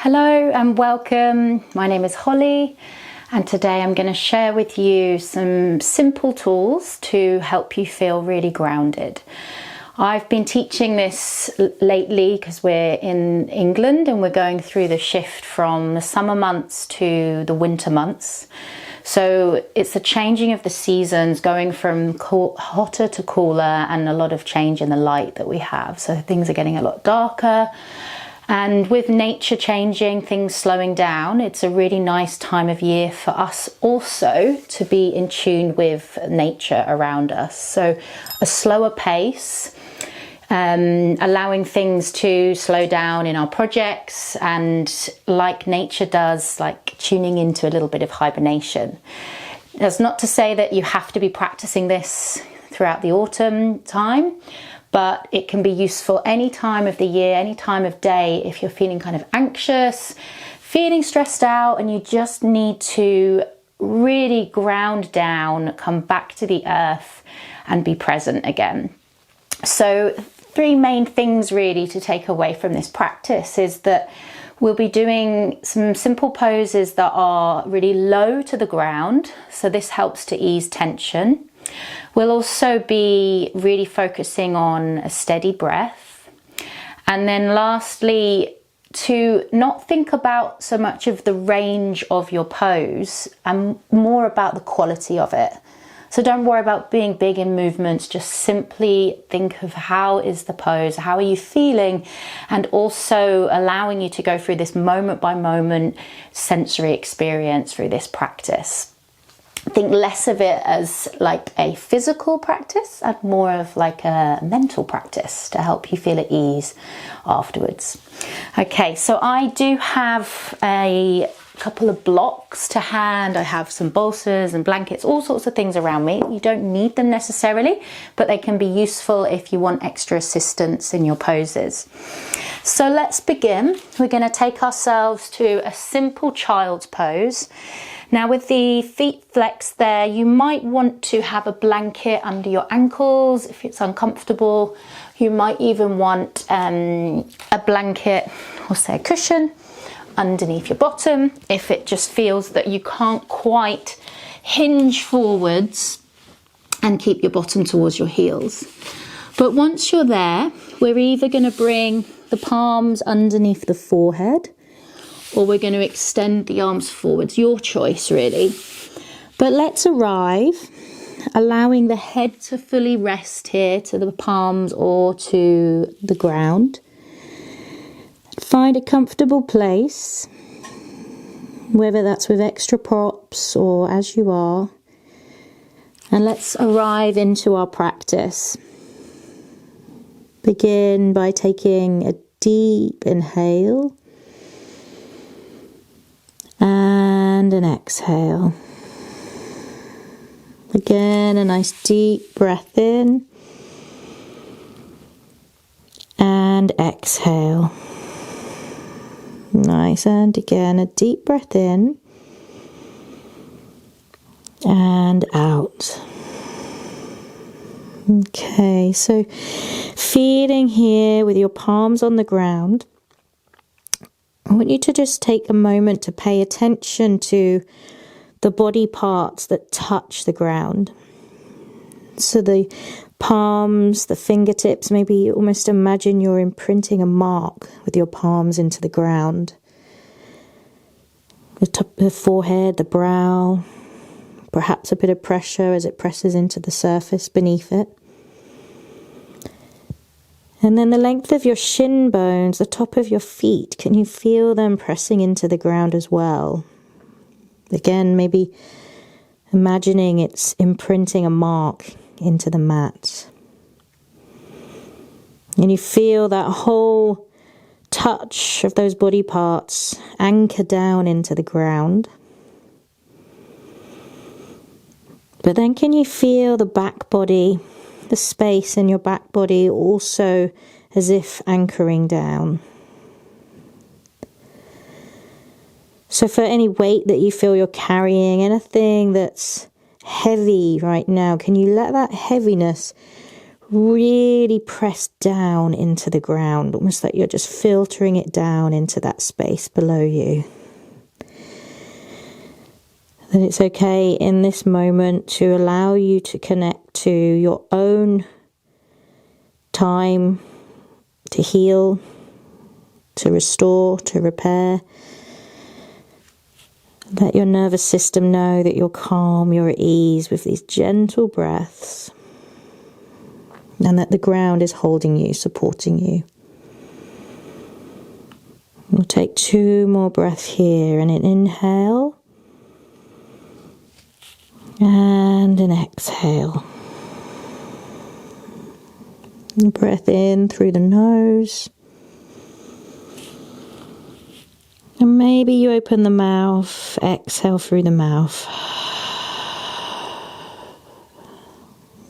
Hello and welcome. My name is Holly and today I'm going to share with you some simple tools to help you feel really grounded. I've been teaching this lately because we're in England and we're going through the shift from the summer months to the winter months. So it's the changing of the seasons, going from hotter to cooler, and a lot of change in the light that we have. So things are getting a lot darker. And with nature changing, things slowing down, it's a really nice time of year for us also to be in tune with nature around us. So a slower pace, allowing things to slow down in our projects, and like nature does, like tuning into a little bit of hibernation. That's not to say that you have to be practicing this throughout the autumn time, but it can be useful any time of the year, any time of day, if you're feeling kind of anxious, feeling stressed out, and you just need to really ground down, come back to the earth and be present again. So 3 main things really to take away from this practice is that we'll be doing some simple poses that are really low to the ground. So this helps to ease tension. We'll also be really focusing on a steady breath. And then lastly, to not think about so much of the range of your pose and more about the quality of it. So don't worry about being big in movements, just simply think of how is the pose, how are you feeling, and also allowing you to go through this moment by moment sensory experience through this practice. Think less of it as like a physical practice and more of like a mental practice to help you feel at ease afterwards. Okay, so I do have a couple of blocks to hand. I have some bolsters and blankets, all sorts of things around me. You don't need them necessarily, but they can be useful if you want extra assistance in your poses. So let's begin. We're going to take ourselves to a simple child's pose. Now with the feet flexed there, you might want to have a blanket under your ankles if it's uncomfortable. You might even want a blanket or say a cushion underneath your bottom if it just feels that you can't quite hinge forwards and keep your bottom towards your heels. But once you're there, we're either going to bring the palms underneath the forehead, or we're going to extend the arms forwards, your choice really. But let's arrive, allowing the head to fully rest here to the palms or to the ground. Find a comfortable place, whether that's with extra props or as you are. And let's arrive into our practice. Begin by taking a deep inhale and an exhale. Again, a nice deep breath in and exhale. Nice, and again a deep breath in and out. Okay, so feeling here with your palms on the ground, I want you to just take a moment to pay attention to the body parts that touch the ground. So the palms, the fingertips, maybe almost imagine you're imprinting a mark with your palms into the ground. The top of the forehead, the brow, perhaps a bit of pressure as it presses into the surface beneath it. And then the length of your shin bones, the top of your feet, can you feel them pressing into the ground as well? Again, maybe imagining it's imprinting a mark into the mat. And you feel that whole touch of those body parts anchor down into the ground. But then can you feel the back body, the space in your back body also as if anchoring down? So for any weight that you feel you're carrying, anything that's heavy right now, can you let that heaviness really press down into the ground, almost like you're just filtering it down into that space below you. Then it's okay in this moment to allow you to connect to your own time to heal, to restore, to repair. Let your nervous system know that you're calm, you're at ease with these gentle breaths, and that the ground is holding you, supporting you. We'll take 2 more breaths here, and an inhale and an exhale. And breath in through the nose. And maybe you open the mouth, exhale through the mouth.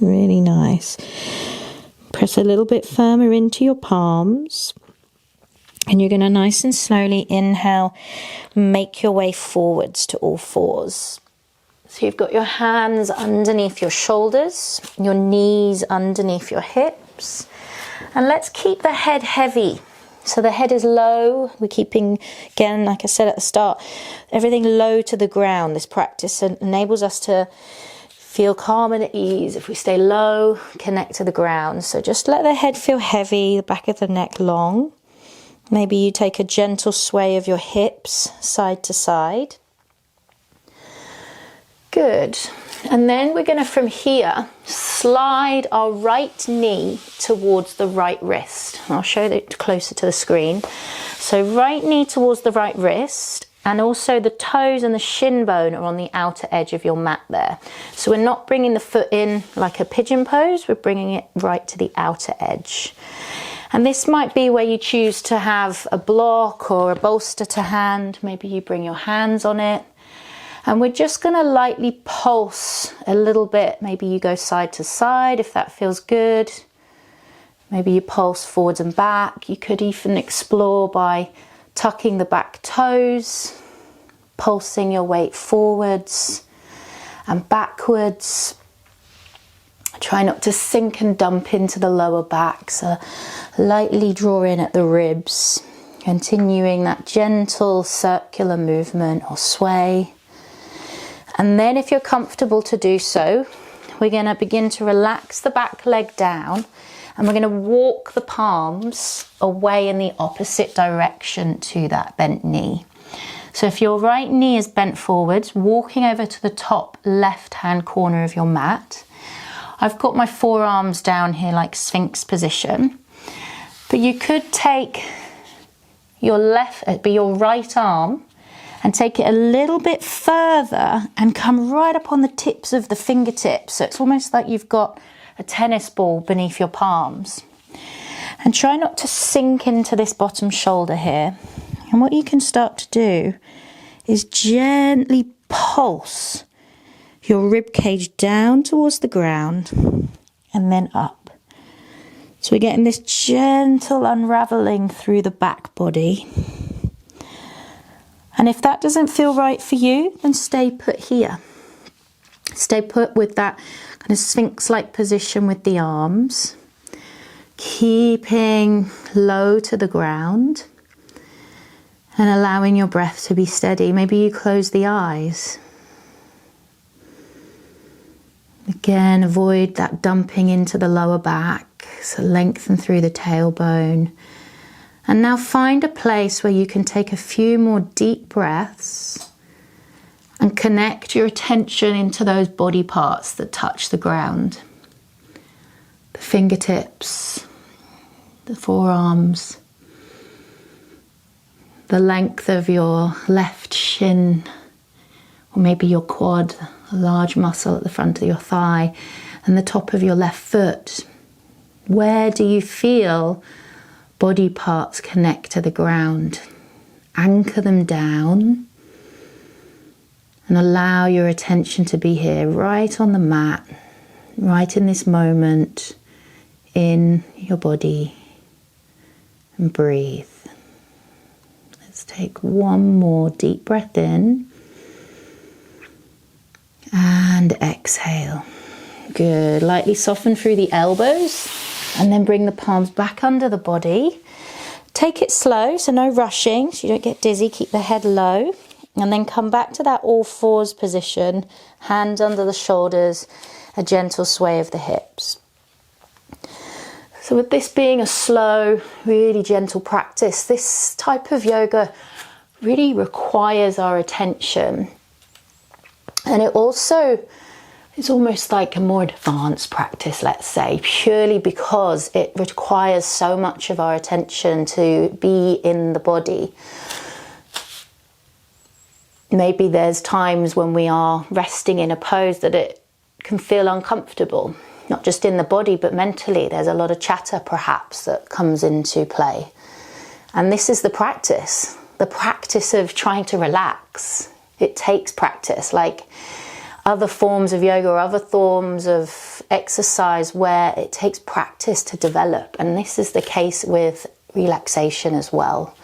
Really nice. Press a little bit firmer into your palms. And you're going to nice and slowly inhale, make your way forwards to all fours. So you've got your hands underneath your shoulders, your knees underneath your hips. And let's keep the head heavy. So the head is low. We're keeping, again, like I said at the start, everything low to the ground. This practice enables us to feel calm and at ease. If we stay low, connect to the ground. So just let the head feel heavy, the back of the neck long. Maybe you take a gentle sway of your hips side to side. Good. And then we're going to, from here, slide our right knee towards the right wrist. I'll show it closer to the screen. So right knee towards the right wrist, and also the toes and the shin bone are on the outer edge of your mat there. So we're not bringing the foot in like a pigeon pose, we're bringing it right to the outer edge. And this might be where you choose to have a block or a bolster to hand. Maybe you bring your hands on it. And we're just going to lightly pulse a little bit. Maybe you go side to side if that feels good. Maybe you pulse forwards and back. You could even explore by tucking the back toes, pulsing your weight forwards and backwards. Try not to sink and dump into the lower back. So lightly draw in at the ribs, continuing that gentle circular movement or sway. And then if you're comfortable to do so, we're going to begin to relax the back leg down, and we're going to walk the palms away in the opposite direction to that bent knee. So if your right knee is bent forwards, walking over to the top left-hand corner of your mat. I've got my forearms down here like Sphinx position, but you could take your right arm and take it a little bit further and come right up on the tips of the fingertips. So it's almost like you've got a tennis ball beneath your palms. And try not to sink into this bottom shoulder here. And what you can start to do is gently pulse your rib cage down towards the ground and then up. So we're getting this gentle unraveling through the back body. And if that doesn't feel right for you, then stay put here. Stay put with that kind of sphinx-like position with the arms, keeping low to the ground and allowing your breath to be steady. Maybe you close the eyes. Again, avoid that dumping into the lower back, so lengthen through the tailbone. And now find a place where you can take a few more deep breaths and connect your attention into those body parts that touch the ground. The fingertips, the forearms, the length of your left shin, or maybe your quad, a large muscle at the front of your thigh, and the top of your left foot. Where do you feel body parts connect to the ground? Anchor them down and allow your attention to be here, right on the mat, right in this moment, in your body, and breathe. Let's take one more deep breath in and exhale. Good. Lightly soften through the elbows and then bring the palms back under the body. Take it slow, so no rushing, so you don't get dizzy. Keep the head low. And then come back to that all fours position, hands under the shoulders, a gentle sway of the hips. So with this being a slow, really gentle practice, this type of yoga really requires our attention. And it also is almost like a more advanced practice, let's say, purely because it requires so much of our attention to be in the body. Maybe there's times when we are resting in a pose that it can feel uncomfortable, not just in the body, but mentally. There's a lot of chatter perhaps that comes into play. And this is the practice of trying to relax. It takes practice, like other forms of yoga or other forms of exercise where it takes practice to develop. And this is the case with relaxation as well.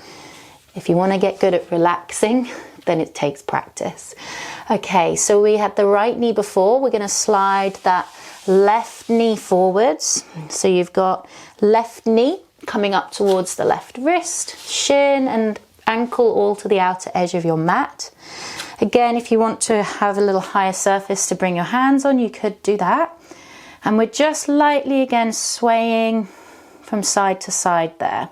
If you want to get good at relaxing, then it takes practice. Okay, so we had the right knee before. We're going to slide that left knee forwards. So you've got left knee coming up towards the left wrist, shin and ankle all to the outer edge of your mat. Again, if you want to have a little higher surface to bring your hands on, you could do that. And we're just lightly again swaying from side to side there.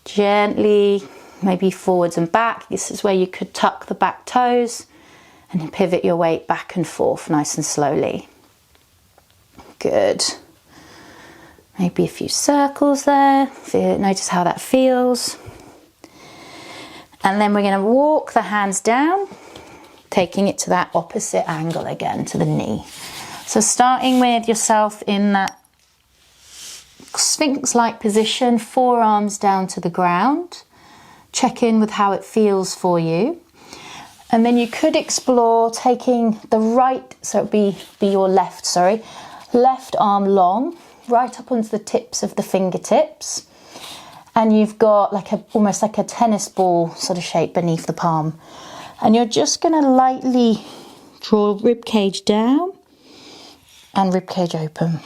Gently, maybe forwards and back. This is where you could tuck the back toes and then pivot your weight back and forth nice and slowly. Good. Maybe a few circles there. Notice how that feels. And then we're going to walk the hands down, taking it to that opposite angle again, to the knee. So starting with yourself in that Sphinx-like position, forearms down to the ground. Check in with how it feels for you. And then you could explore taking the right, so it would be your left, left arm long, right up onto the tips of the fingertips. And you've got almost like a tennis ball sort of shape beneath the palm. And you're just going to lightly draw rib cage down and rib cage open.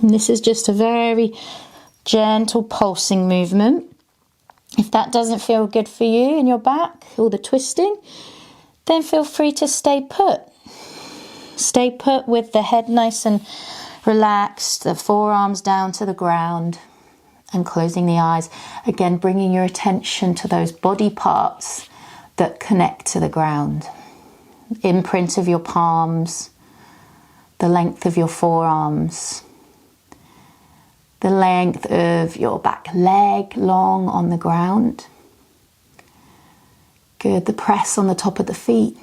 And this is just a very gentle pulsing movement. If that doesn't feel good for you in your back, or the twisting, then feel free to stay put. Stay put with the head nice and relaxed, the forearms down to the ground, and closing the eyes. Again, bringing your attention to those body parts that connect to the ground. Imprint of your palms, the length of your forearms, the length of your back leg long on the ground. Good, the press on the top of the feet.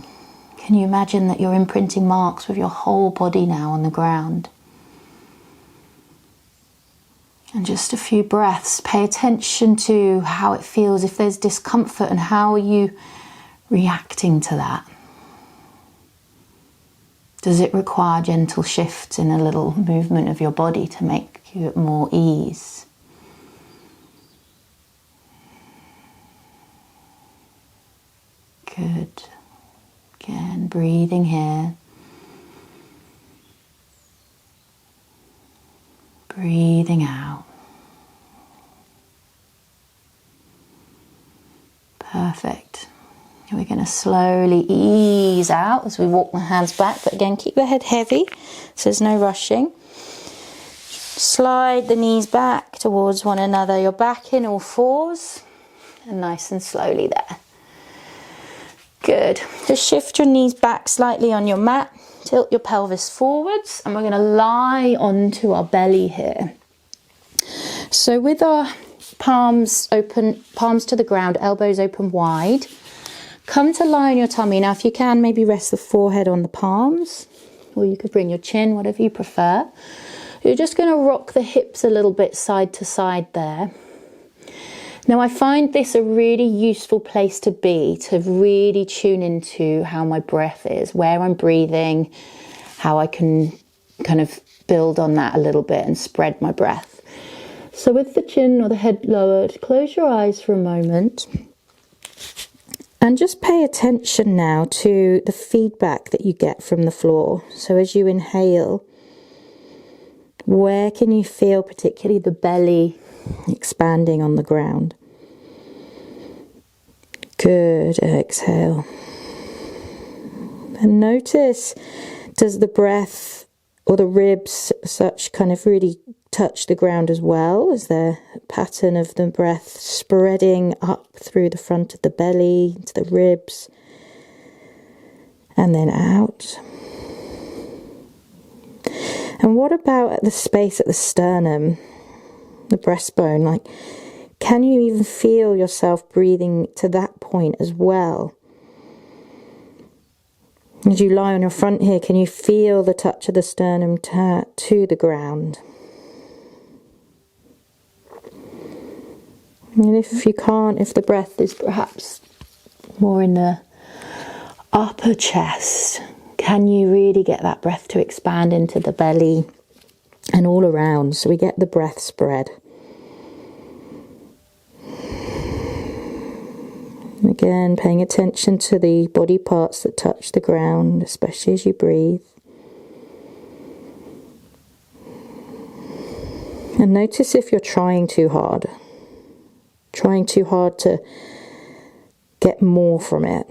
Can you imagine that you're imprinting marks with your whole body now on the ground? And just a few breaths. Pay attention to how it feels, if there's discomfort, and how are you reacting to that? Does it require gentle shifts in a little movement of your body to make you at more ease? Good. Again, breathing here. Breathing out. Perfect. And we're going to slowly ease out as we walk the hands back, but again, keep the head heavy so there's no rushing. Slide the knees back towards one another. You're back in all fours and nice and slowly there. Good. Just shift your knees back slightly on your mat. Tilt your pelvis forwards, and we're going to lie onto our belly here. So with our palms open, palms to the ground, elbows open wide, come to lie on your tummy. Now if you can, maybe rest the forehead on the palms, or you could bring your chin, whatever you prefer. You're just going to rock the hips a little bit side to side there. Now I find this a really useful place to be, to really tune into how my breath is, where I'm breathing, how I can kind of build on that a little bit and spread my breath. So with the chin or the head lowered, close your eyes for a moment And just pay attention now to the feedback that you get from the floor. So as you inhale, where can you feel particularly the belly expanding on the ground? Good. Exhale. And notice, does the breath or the ribs such kind of really touch the ground as well? Is there a pattern of the breath spreading up through the front of the belly, into the ribs, and then out? And what about the space at the sternum, the breastbone? Like, can you even feel yourself breathing to that point as well? As you lie on your front here, can you feel the touch of the sternum to the ground? And if you can't, if the breath is perhaps more in the upper chest, can you really get that breath to expand into the belly and all around, so we get the breath spread? Again, paying attention to the body parts that touch the ground, especially as you breathe. And notice if you're trying too hard to get more from it.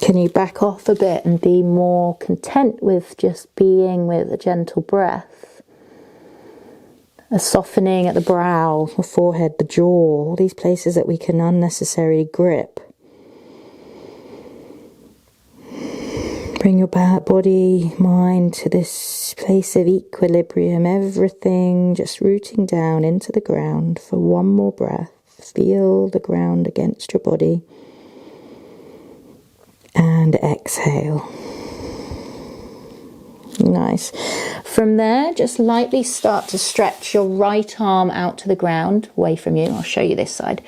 Can you back off a bit and be more content with just being with a gentle breath? A softening at the brow, the forehead, the jaw, all these places that we can unnecessarily grip. Bring your body, mind to this place of equilibrium, everything just rooting down into the ground for one more breath. Feel the ground against your body. And exhale. Nice. From there, just lightly start to stretch your right arm out to the ground, away from you. I'll show you this side.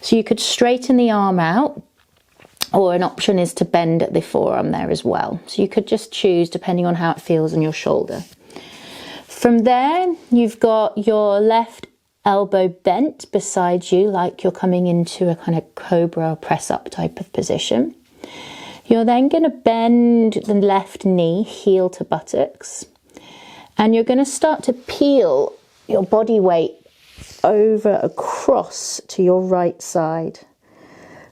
So you could straighten the arm out, or an option is to bend at the forearm there as well. So you could just choose depending on how it feels on your shoulder. From there, you've got your left elbow bent beside you, like you're coming into a kind of cobra or press up type of position. You're then going to bend the left knee, heel to buttocks, and you're going to start to peel your body weight over across to your right side.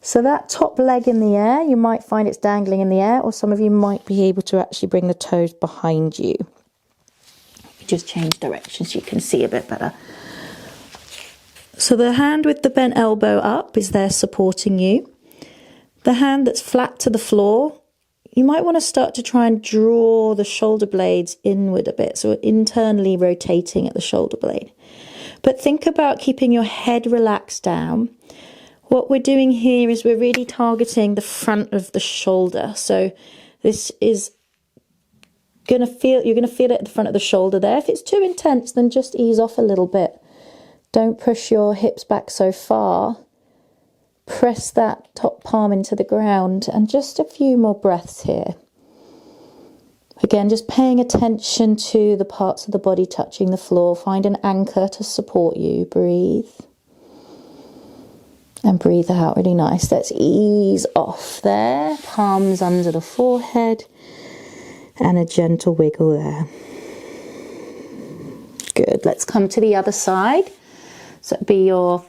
So that top leg in the air, you might find it's dangling in the air, or some of you might be able to actually bring the toes behind you. Just change direction so you can see a bit better. So the hand with the bent elbow up is there supporting you. The hand that's flat to the floor, you might want to start to try and draw the shoulder blades inward a bit, so internally rotating at the shoulder blade. But think about keeping your head relaxed down. What we're doing here is we're really targeting the front of the shoulder. So this is you're going to feel it at the front of the shoulder there. If it's too intense, then just ease off a little bit. Don't push your hips back so far. Press that top palm into the ground, and just a few more breaths here. Again, just paying attention to the parts of the body touching the floor. Find an anchor to support you. Breathe. And breathe out really nice. Let's ease off there. Palms under the forehead. And a gentle wiggle there. Good. Let's come to the other side. So it'll be your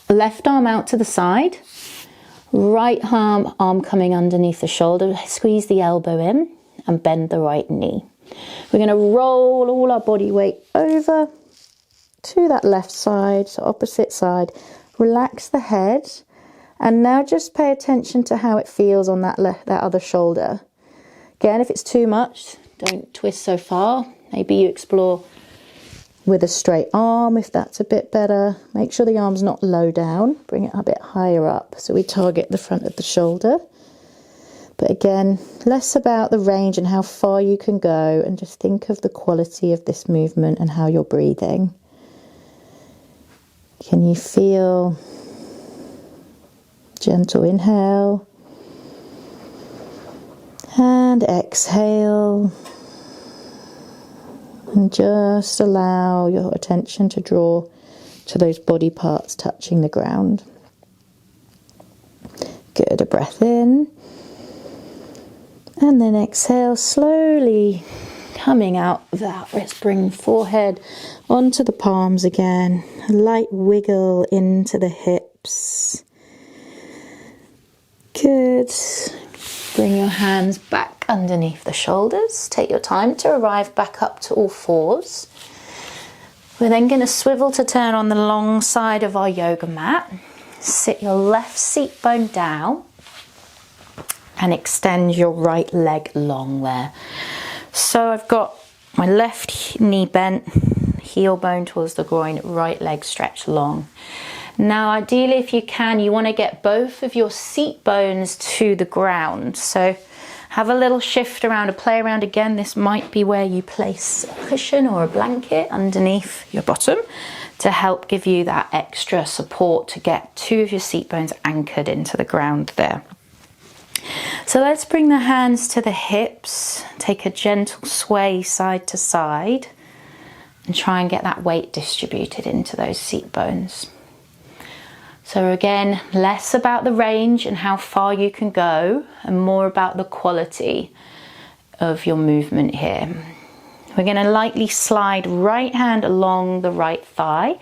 left arm out to the side, right arm coming underneath the shoulder. Squeeze the elbow in and bend the right knee. We're going to roll all our body weight over to that left side, so opposite side. Relax the head, and now just pay attention to how it feels on that other shoulder. Again, if it's too much, don't twist so far. Maybe you explore with a straight arm, if that's a bit better. Make sure the arm's not low down. Bring it a bit higher up so we target the front of the shoulder. But again, less about the range and how far you can go, and just think of the quality of this movement and how you're breathing. Can you feel gentle inhale and exhale? And just allow your attention to draw So those body parts touching the ground. Good, a breath in. And then exhale, slowly coming out of that wrist. Bring forehead onto the palms again. A light wiggle into the hips. Good. Bring your hands back underneath the shoulders. Take your time to arrive back up to all fours. We're then going to swivel to turn on the long side of our yoga mat. Sit your left seat bone down and extend your right leg long there. So I've got my left knee bent, heel bone towards the groin, right leg stretched long. Now ideally, if you can, you want to get both of your seat bones to the ground. So have a little shift around, a play around again. This might be where you place a cushion or a blanket underneath your bottom to help give you that extra support to get two of your seat bones anchored into the ground there. So let's bring the hands to the hips, take a gentle sway side to side and try and get that weight distributed into those seat bones. So again, less about the range and how far you can go and more about the quality of your movement here. We're going to lightly slide right hand along the right thigh.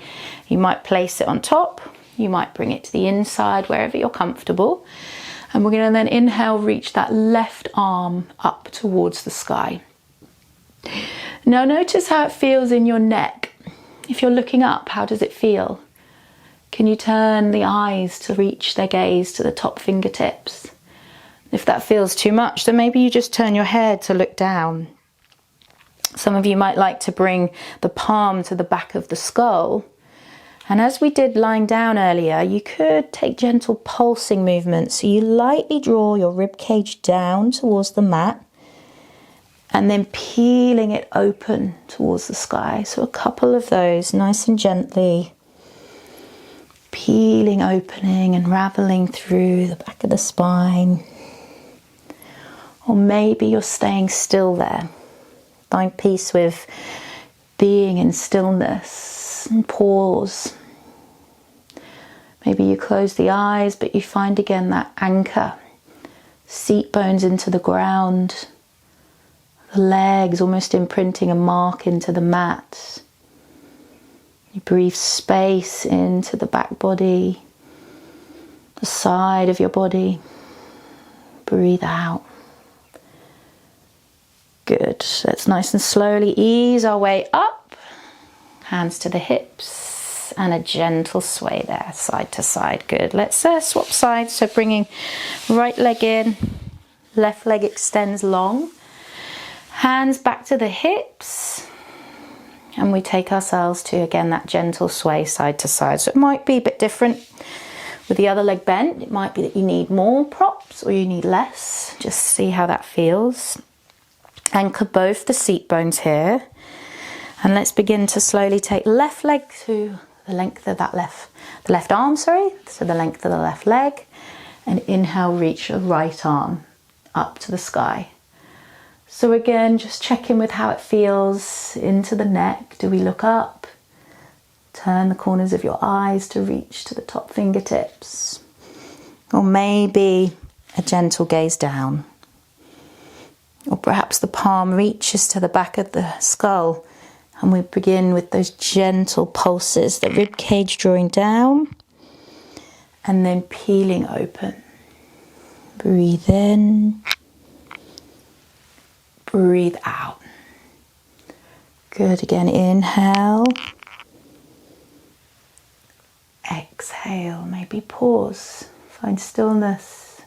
You might place it on top, you might bring it to the inside, wherever you're comfortable. And we're going to then inhale, reach that left arm up towards the sky. Now notice how it feels in your neck. If you're looking up, how does it feel? Can you turn the eyes to reach their gaze to the top fingertips? If that feels too much, then maybe you just turn your head to look down. Some of you might like to bring the palm to the back of the skull. And as we did lying down earlier, you could take gentle pulsing movements. So you lightly draw your rib cage down towards the mat and then peeling it open towards the sky. So a couple of those, nice and gently. Peeling, opening, and raveling through the back of the spine. Or maybe you're staying still there. Find peace with being in stillness and pause. Maybe you close the eyes, but you find again that anchor. Seat bones into the ground. The legs almost imprinting a mark into the mat. You breathe space into the back body, the side of your body. Breathe out. Good. Let's nice and slowly ease our way up. Hands to the hips and a gentle sway there, side to side. Good. Let's swap sides. So bringing right leg in, left leg extends long. Hands back to the hips. And we take ourselves to, again, that gentle sway side to side. So it might be a bit different with the other leg bent. It might be that you need more props or you need less. Just see how that feels. Anchor both the seat bones here. And let's begin to slowly take left leg to the length of that the left arm, to the length of the left leg. And inhale, reach the right arm up to the sky. So again, just check in with how it feels into the neck. Do we look up? Turn the corners of your eyes to reach to the top fingertips. Or maybe a gentle gaze down. Or perhaps the palm reaches to the back of the skull. And we begin with those gentle pulses, the rib cage drawing down. And then peeling open. Breathe in. Breathe out. Good. Again, inhale. Exhale. Maybe pause. Find stillness.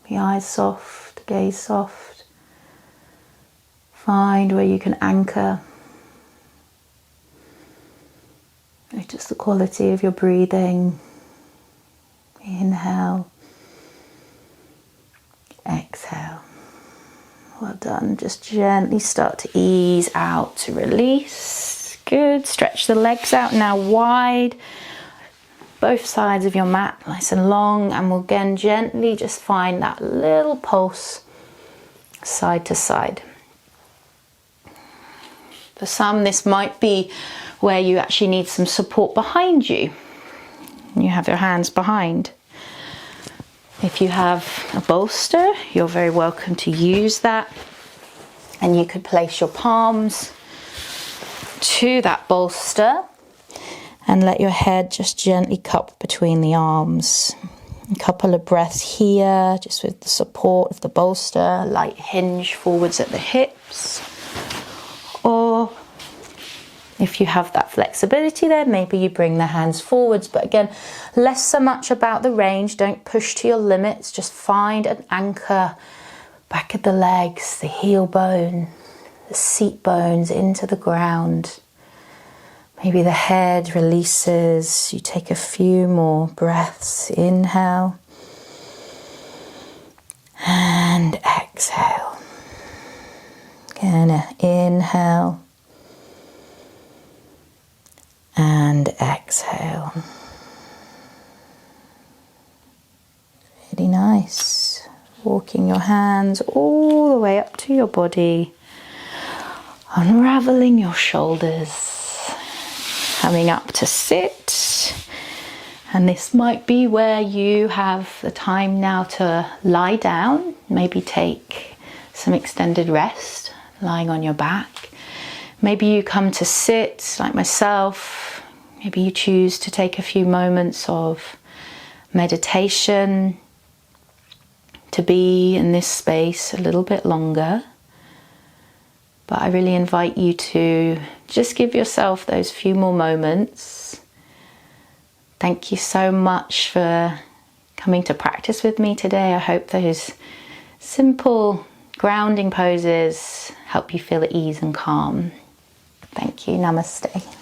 The eyes soft, gaze soft. Find where you can anchor. Notice the quality of your breathing. Inhale. Exhale. Well done. Just gently start to ease out to release. Good. Stretch the legs out now wide. Both sides of your mat nice and long. And we'll again gently just find that little pulse side to side. For some, this might be where you actually need some support behind you. You have your hands behind. If you have a bolster, you're very welcome to use that. And you could place your palms to that bolster and let your head just gently cup between the arms. A couple of breaths here, just with the support of the bolster, light hinge forwards at the hips. Or if you have that flexibility there, maybe you bring the hands forwards. But again, less so much about the range. Don't push to your limits. Just find an anchor back of the legs, the heel bone, the seat bones into the ground. Maybe the head releases. You take a few more breaths. Inhale and exhale. Again, inhale and exhale. Really nice. Walking your hands all the way up to your body. Unraveling your shoulders. Coming up to sit. And this might be where you have the time now to lie down. Maybe take some extended rest, lying on your back. Maybe you come to sit like myself. Maybe you choose to take a few moments of meditation, to be in this space a little bit longer. But I really invite you to just give yourself those few more moments. Thank you so much for coming to practice with me today. I hope those simple grounding poses help you feel at ease and calm. Thank you. Namaste.